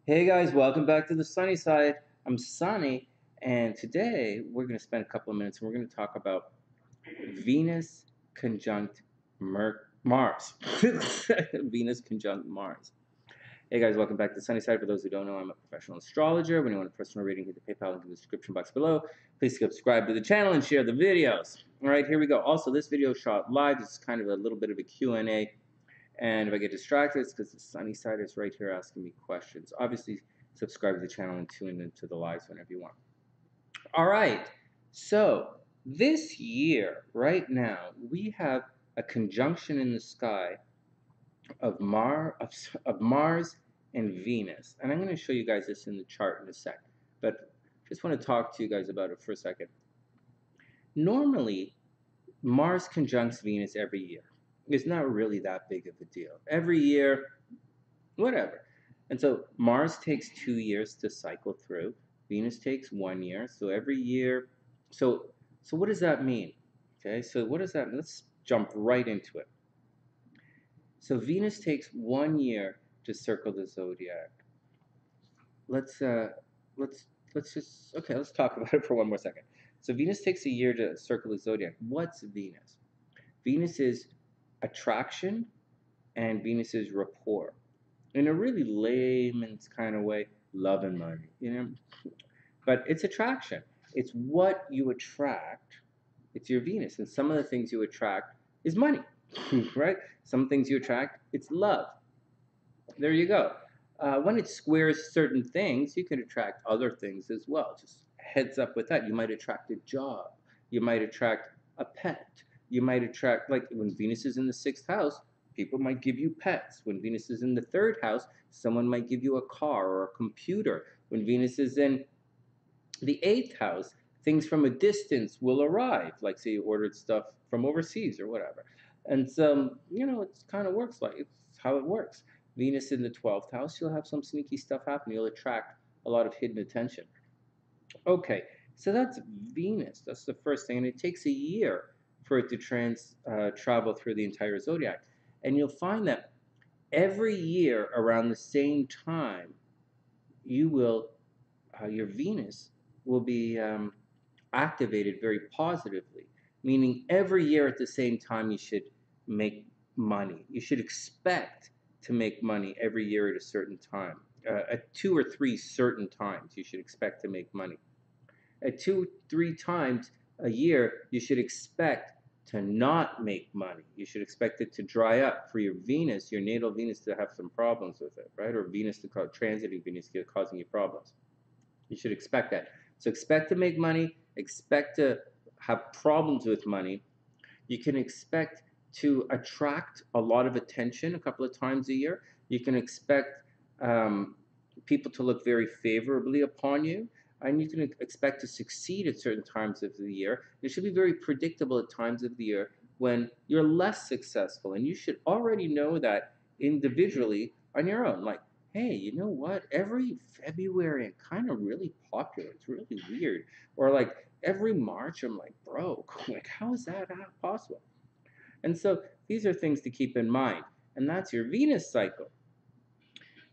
Hey guys, welcome back to the Sunny Side. I'm Sonny, and today we're going to spend a couple of minutes and we're going to talk about Venus conjunct Mars. Venus conjunct Mars. Hey guys, welcome back to the Sunny Side. For those who don't know, I'm a professional astrologer. When you want a personal reading, hit the PayPal link in the description box below. Please subscribe to the channel and share the videos. All right, here we go. Also, this video is shot live. This is kind of a little bit of a Q&A. And if I get distracted, it's because the Sunny Side is right here asking me questions. Obviously, subscribe to the channel and tune into the lives whenever you want. All right. So this year, right now, we have a conjunction in the sky of Mars and Venus. And I'm going to show you guys this in the chart in a sec. But just want to talk to you guys about it for a second. Normally, Mars conjuncts Venus every year. It's not really that big of a deal. Every year, whatever. And so Mars takes 2 years to cycle through. Venus takes 1 year. So every year, so what does that mean? Okay, so what does that mean? Let's jump right into it. So Venus takes 1 year to circle the zodiac. Let's just let's talk about it for one more second. So Venus takes a year to circle the zodiac. What's Venus? Venus is attraction and Venus is rapport. In a really layman's kind of way, love and money, But it's attraction. It's what you attract. It's your Venus. And some of the things you attract is money, right? Some things you attract, it's love. There you go. When it squares certain things, you can attract other things as well. Just heads up with that. You might attract a job. You might attract a pet. You might attract, like when Venus is in the 6th house, people might give you pets. When Venus is in the 3rd house, someone might give you a car or a computer. When Venus is in the 8th house, things from a distance will arrive. Like say you ordered stuff from overseas or whatever. And so, it kind of works like it's how it works. Venus in the 12th house, you'll have some sneaky stuff happen. You'll attract a lot of hidden attention. Okay, so that's Venus. That's the first thing. And it takes a year for it to travel through the entire zodiac. And you'll find that every year around the same time, your Venus will be activated very positively, meaning every year at the same time you should make money. You should expect to make money every year at a certain time. At 2 or 3 certain times, you should expect to make money. At 2, 3 times a year, you should expect to not make money. You should expect it to dry up. For your Venus, your natal Venus, to have some problems with it, right? Or Venus to transiting Venus causing you problems. You should expect that. So expect to make money, expect to have problems with money. You can expect to attract a lot of attention a couple of times a year. You can expect people to look very favorably upon you. And you can expect to succeed at certain times of the year. It should be very predictable at times of the year when you're less successful. And you should already know that individually on your own. Like, hey, you know what? Every February I'm kind of really popular. It's really weird. Or like every March I'm like broke. Like, how is that possible? And so these are things to keep in mind. And that's your Venus cycle.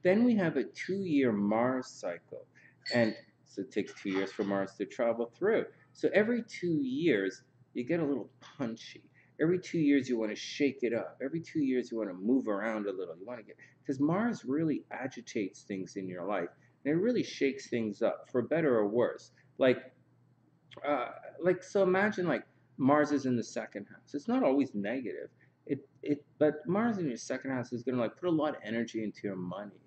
Then we have a 2-year Mars cycle. And so it takes 2 years for Mars to travel through. So every 2 years, you get a little punchy. Every 2 years, you want to shake it up. Every 2 years, you want to move around a little. You want to because Mars really agitates things in your life. And it really shakes things up, for better or worse. So imagine like Mars is in the 2nd house. It's not always negative. But Mars in your 2nd house is going to like put a lot of energy into your money.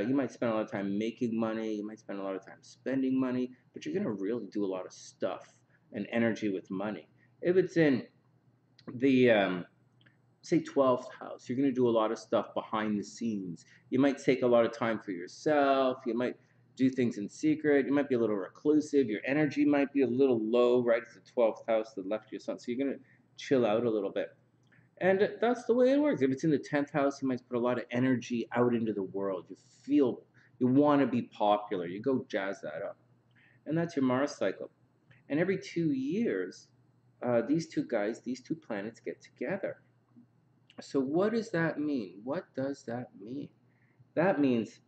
You might spend a lot of time making money. You might spend a lot of time spending money, but you're going to really do a lot of stuff and energy with money. If it's in the say 12th house, you're going to do a lot of stuff behind the scenes. You might take a lot of time for yourself. You might do things in secret. You might be a little reclusive. Your energy might be a little low, right? It's the 12th house that left your sun. So you're going to chill out a little bit. And that's the way it works. If it's in the 10th house, you might put a lot of energy out into the world. You want to be popular. You go jazz that up. And that's your Mars cycle. And every 2 years, these two planets get together. So what does that mean? What does that mean? That means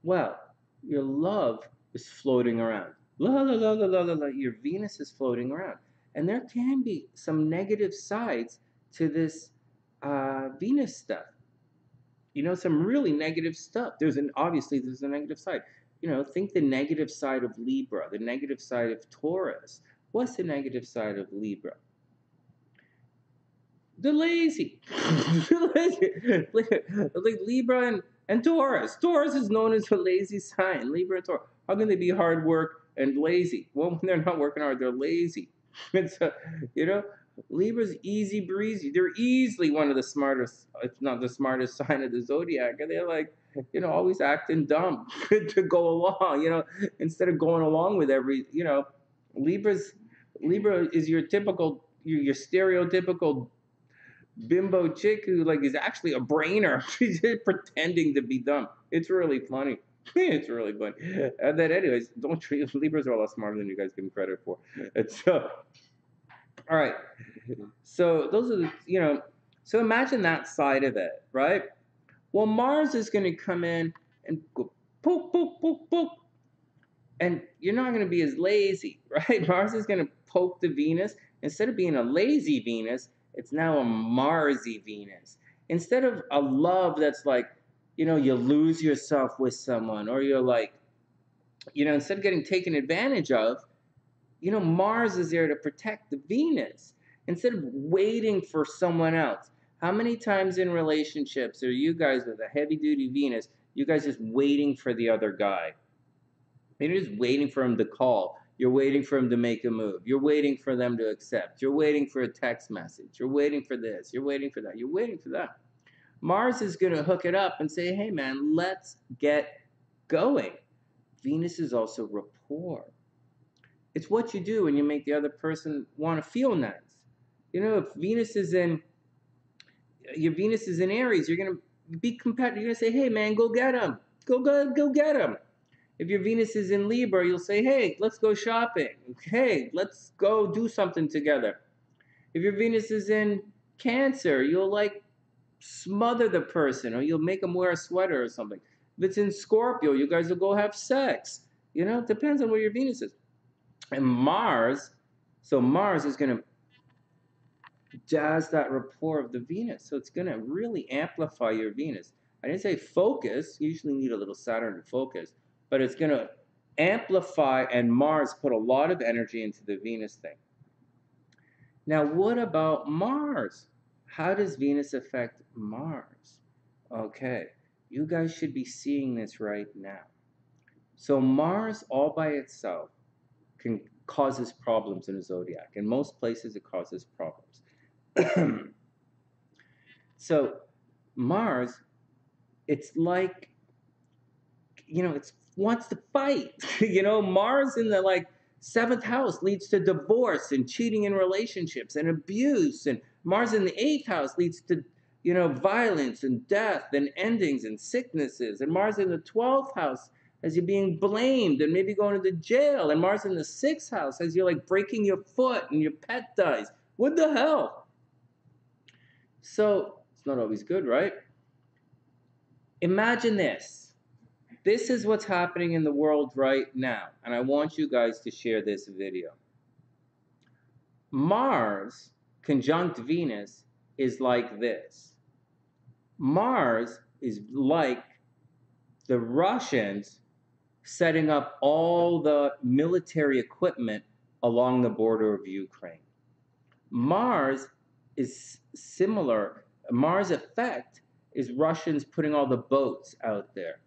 Well, your love is floating around. La la la la la la la. Your Venus is floating around, and there can be some negative sides to this Venus stuff. You know, some really negative stuff. Obviously there's a negative side. You know, think the negative side of Libra, the negative side of Taurus. What's the negative side of Libra? The lazy. Like Libra and Taurus. Taurus is known as a lazy sign. Libra and Taurus. How can they be hard work and lazy? Well, when they're not working hard, they're lazy. And so, you know, Libra's easy breezy. They're easily one of the smartest, if not the smartest sign of the zodiac. And they're like, you know, always acting dumb to go along, you know, instead of going along with every, you know, Libra is your typical, your stereotypical bimbo chick who like is actually a brainer. She's just pretending to be dumb. It's really funny. It's really funny. And then, anyways, don't treat Libras are a lot smarter than you guys give them credit for. And so, all right. So those are the So imagine that side of it, right? Well, Mars is going to come in and go poke, poke, poke, poke, and you're not going to be as lazy, right? Mars is going to poke the Venus. Instead of being a lazy Venus, it's now a Marsy Venus. Instead of a love that's like, you lose yourself with someone, or you're like, instead of getting taken advantage of, Mars is there to protect the Venus. Instead of waiting for someone else. How many times in relationships are you guys with a heavy duty Venus, you guys just waiting for the other guy? You're just waiting for him to call. You're waiting for him to make a move. You're waiting for them to accept. You're waiting for a text message. You're waiting for this. You're waiting for that. You're waiting for that. Mars is going to hook it up and say, hey, man, let's get going. Venus is also rapport. It's what you do when you make the other person want to feel nice. If your Venus is in Aries, you're going to be competitive. You're going to say, hey, man, go get him. Go get him. If your Venus is in Libra, you'll say, hey, let's go shopping. Hey, let's go do something together. If your Venus is in Cancer, you'll like smother the person, or you'll make them wear a sweater or something. If it's in Scorpio, you guys will go have sex. It depends on where your Venus is. And Mars is going to jazz that rapport of the Venus. So it's going to really amplify your Venus. I didn't say focus. You usually need a little Saturn to focus. But it's going to amplify, and Mars put a lot of energy into the Venus thing. Now, what about Mars? How does Venus affect Mars? Okay, you guys should be seeing this right now. So Mars all by itself causes problems in a zodiac. In most places, it causes problems. So Mars, it's like, it wants to fight. Mars in the seventh house leads to divorce and cheating in relationships and abuse, and Mars in the eighth house leads to violence and death and endings and sicknesses, and Mars in the 12th house as you're being blamed and maybe going to the jail, and Mars in the 6th house as you're like breaking your foot and your pet dies. What the hell? So it's not always good, right? Imagine this. This is what's happening in the world right now, and I want you guys to share this video. Mars conjunct Venus is like this. Mars is like the Russians setting up all the military equipment along the border of Ukraine. Mars is similar. Mars effect is Russians putting all the boats out there.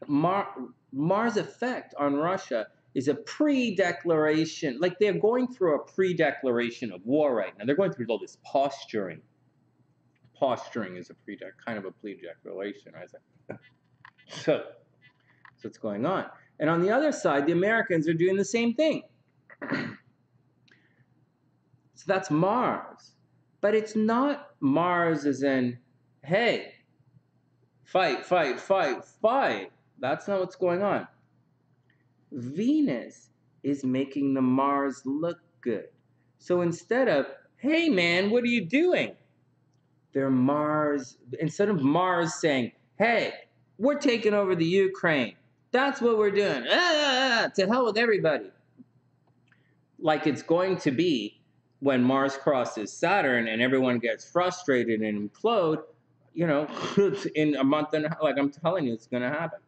Mars effect on Russia is a pre-declaration, like they're going through a pre-declaration of war right now. They're going through all this posturing. Posturing is kind of a pre-declaration, right? So what's going on. And on the other side, the Americans are doing the same thing. So that's Mars. But it's not Mars as in, hey, fight, fight, fight, fight. That's not what's going on. Venus is making the Mars look good. So instead of, hey man, what are you doing? Instead of Mars saying, hey, we're taking over the Ukraine. That's what we're doing. To hell with everybody. Like it's going to be when Mars crosses Saturn and everyone gets frustrated and implode, you know, in a month and like I'm telling you, it's going to happen.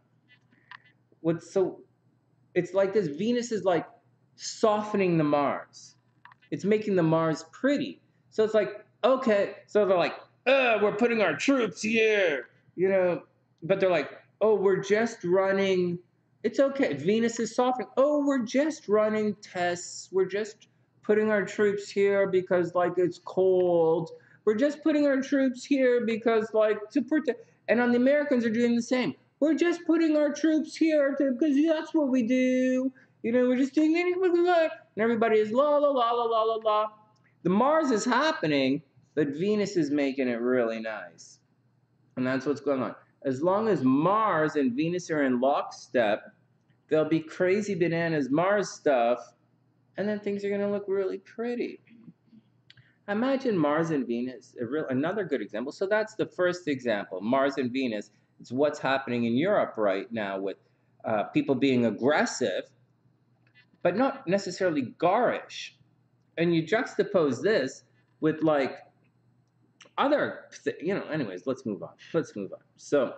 What's so it's like this Venus is like softening the Mars. It's making the Mars pretty. So it's like, okay, so they're like, we're putting our troops here, you know, but they're like, oh, we're just running. It's okay. Venus is softening. Oh, we're just running tests. We're just putting our troops here because like it's cold. We're just putting our troops here because like to protect. And on the Americans are doing the same. We're just putting our troops here because that's what we do. You know, we're just doing anything, and everybody is la la la la la la la. The Mars is happening, but Venus is making it really nice, and that's what's going on. As long as Mars and Venus are in lockstep, there'll be crazy bananas Mars stuff, and then things are going to look really pretty. Imagine Mars and Venus, another good example. So that's the first example, Mars and Venus. It's what's happening in Europe right now with people being aggressive, but not necessarily garish. And you juxtapose this with like other, anyways, let's move on. So